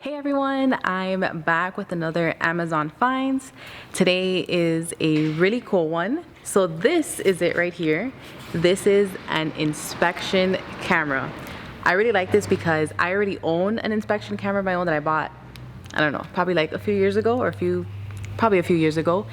Hey everyone, I'm back with another Amazon finds. Today is a really cool one. So this is it right here. This is an inspection camera. I really like this because I already own an inspection camera of my own that I bought, I don't know, probably like a few years ago probably a few years ago.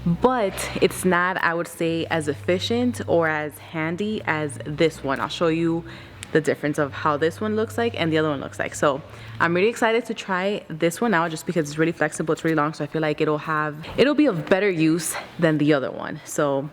But it's not, I would say, as efficient or as handy as this one. I'll show you the difference of how this one looks like and the other one looks like. So I'm really excited to try this one out just because it's really flexible, it's really long, so I feel like it'll be of better use than the other one. So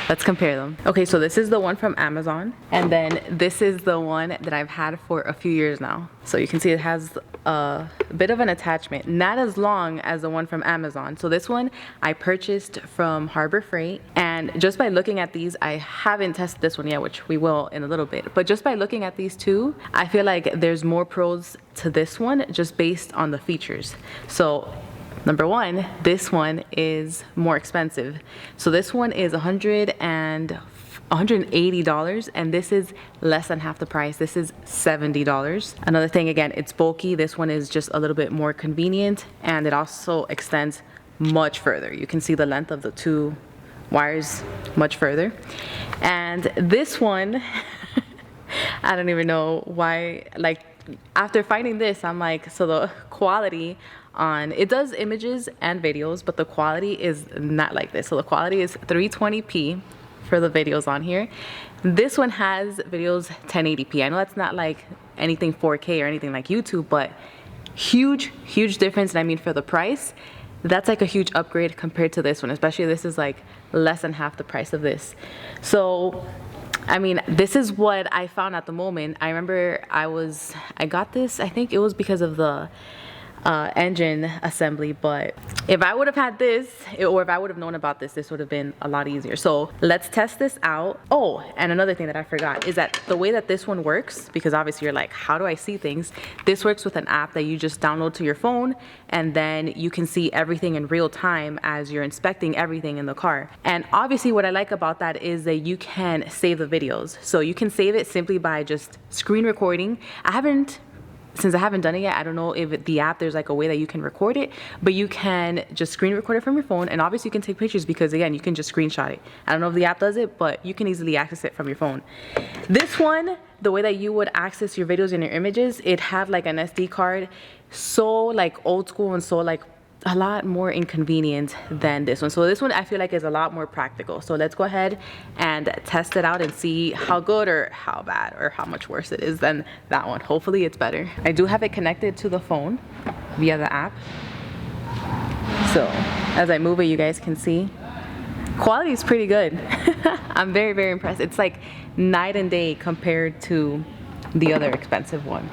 let's compare them. Okay, so this is the one from Amazon, and then this is the one that I've had for a few years now. So you can see it has a bit of an attachment, not as long as the one from Amazon. So this one I purchased from Harbor Freight, and just by looking at these, I haven't tested this one yet, which we will in a little bit, but just by looking at these two, I feel like there's more pros to this one just based on the features. So number one, this one is more expensive. So this one is $180, and this is less than half the price. This is $70. Another thing, again, it's bulky. This one is just a little bit more convenient, and it also extends much further. You can see the length of the two wires much further. And this one, I don't even know why, like, after finding this, I'm like, so the quality on it does images and videos, but the quality is not like this. So the quality is 320p for the videos on here. This one has videos 1080p. I know that's not like anything 4K or anything like YouTube, but huge difference. And I mean, for the price, that's like a huge upgrade compared to this one, especially this is like less than half the price of this. So I mean, this is what I found at the moment. I remember I got this, I think it was because of the engine assembly, but if I would have had this, or if I would have known about this, this would have been a lot easier. So let's test this out. Oh, and another thing that I forgot is that the way that this one works, because obviously you're like, how do I see things? This works with an app that you just download to your phone, and then you can see everything in real time as you're inspecting everything in the car. And obviously what I like about that is that you can save the videos. So you can save it simply by just screen recording. Since I haven't done it yet, I don't know if the app, there's like a way that you can record it, but you can just screen record it from your phone, and obviously you can take pictures because, again, you can just screenshot it. I don't know if the app does it, but you can easily access it from your phone. This one, the way that you would access your videos and your images, it had like an SD card, so like old school and so like a lot more inconvenient than this one. So this one I feel like is a lot more practical. So let's go ahead and test it out and see how good or how bad or how much worse it is than that one. Hopefully it's better. I do have it connected to the phone via the app. So as I move it, you guys can see quality is pretty good. I'm very impressed. It's like night and day compared to the other expensive one.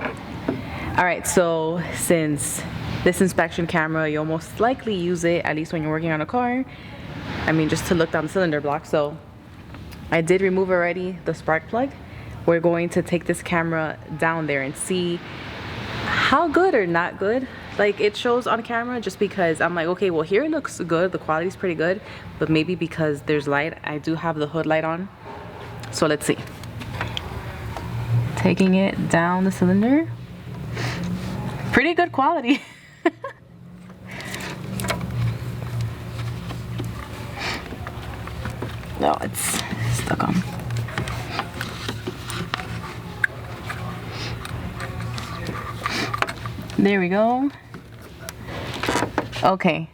All right, so since this inspection camera, you almost likely use it, at least when you're working on a car, I mean, just to look down the cylinder block. So I did remove already the spark plug. We're going to take this camera down there and see how good or not good like it shows on camera, just because I'm like, okay, well, here it looks good, the quality's pretty good, but maybe because there's light, I do have the hood light on. So let's see. Taking it down the cylinder, pretty good quality. No, it's stuck on. There we go. Okay.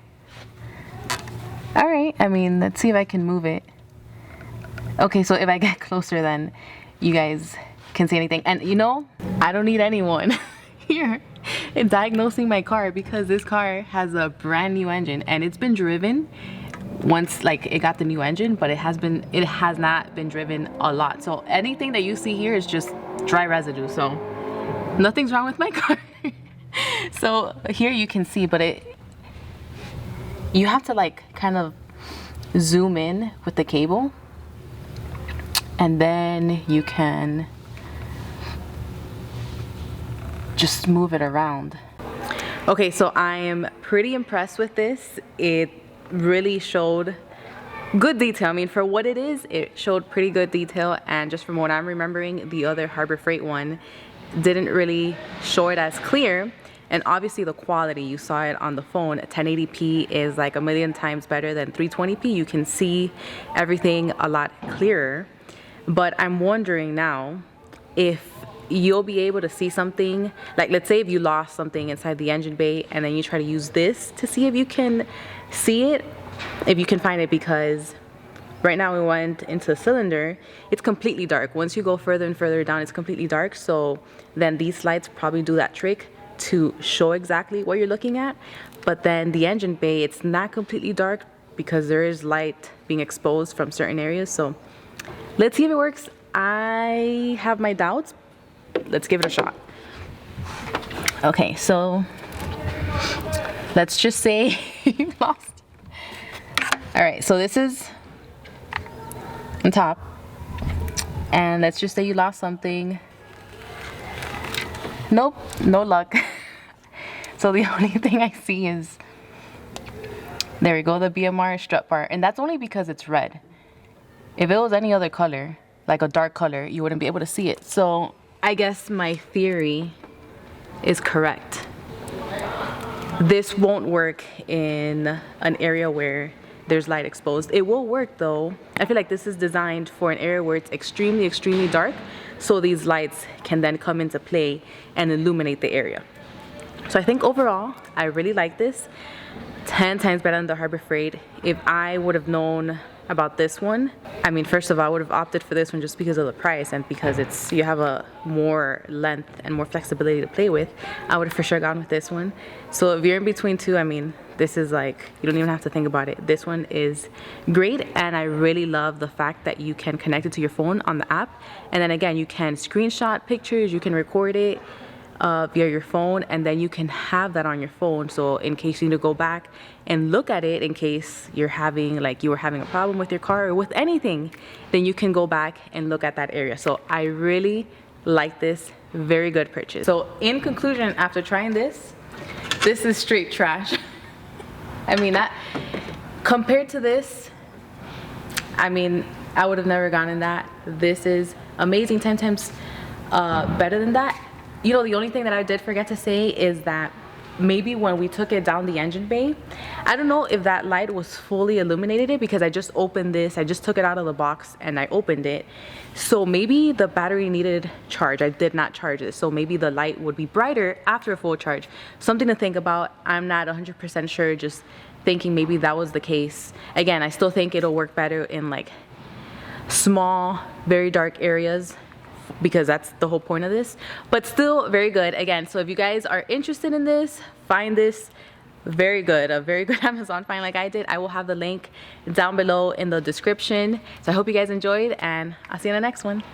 All right, I mean, let's see if I can move it. Okay, so if I get closer, then you guys can see anything. And you know, I don't need anyone here in diagnosing my car, because this car has a brand new engine and it's been driven once, like, it got the new engine, but it has not been driven a lot. So anything that you see here is just dry residue. So nothing's wrong with my car. So here you can see, but you have to like kind of zoom in with the cable, and then you can just move it around. Okay, so I am pretty impressed with this. It really showed good detail. I mean, for what it is, it showed pretty good detail, and just from what I'm remembering, the other Harbor Freight one didn't really show it as clear. And obviously the quality, you saw it on the phone, 1080p is like a million times better than 320p. You can see everything a lot clearer. But I'm wondering now if you'll be able to see something, like let's say if you lost something inside the engine bay and then you try to use this to see if you can see it, if you can find it, because right now we went into cylinder, it's completely dark. Once you go further and further down, it's completely dark. So then these lights probably do that trick to show exactly what you're looking at. But then the engine bay, it's not completely dark because there is light being exposed from certain areas. So let's see if it works. I have my doubts. Let's give it a shot. Okay, so let's just say you lost. All right, so this is on top, and let's just say you lost something. Nope, no luck. So the only thing I see is, there we go, the BMR strut bar, and that's only because it's red. If it was any other color, like a dark color, you wouldn't be able to see it. So I guess my theory is correct. This won't work in an area where there's light exposed. It will work though. I feel like this is designed for an area where it's extremely, extremely dark, so these lights can then come into play and illuminate the area. So I think overall, I really like this. 10 times better than the Harbor Freight. If I would have known about this one, I mean, first of all, I would have opted for this one just because of the price and because you have a more length and more flexibility to play with. I would have for sure gone with this one. So if you're in between two, I mean, this is like, you don't even have to think about it. This one is great, and I really love the fact that you can connect it to your phone on the app, and then again, you can screenshot pictures, you can record it via your phone, and then you can have that on your phone. So in case you need to go back and look at it, in case you're having, like you were having a problem with your car or with anything, then you can go back and look at that area. So I really like this. Very good purchase. So in conclusion, after trying this is straight trash. I mean, that compared to this, I mean, I would have never gone in that. This is amazing, 10 times better than that. You know, the only thing that I did forget to say is that maybe when we took it down the engine bay, I don't know if that light was fully illuminated because I just opened this, I just took it out of the box and I opened it. So maybe the battery needed charge. I did not charge it. So maybe the light would be brighter after a full charge. Something to think about. I'm not 100% sure, just thinking maybe that was the case. Again, I still think it'll work better in like small, very dark areas, because that's the whole point of this, but still very good. Again, so if you guys are interested in this, find this very good, a very good Amazon find like I did. I will have the link down below in the description. So I hope you guys enjoyed, and I'll see you in the next one.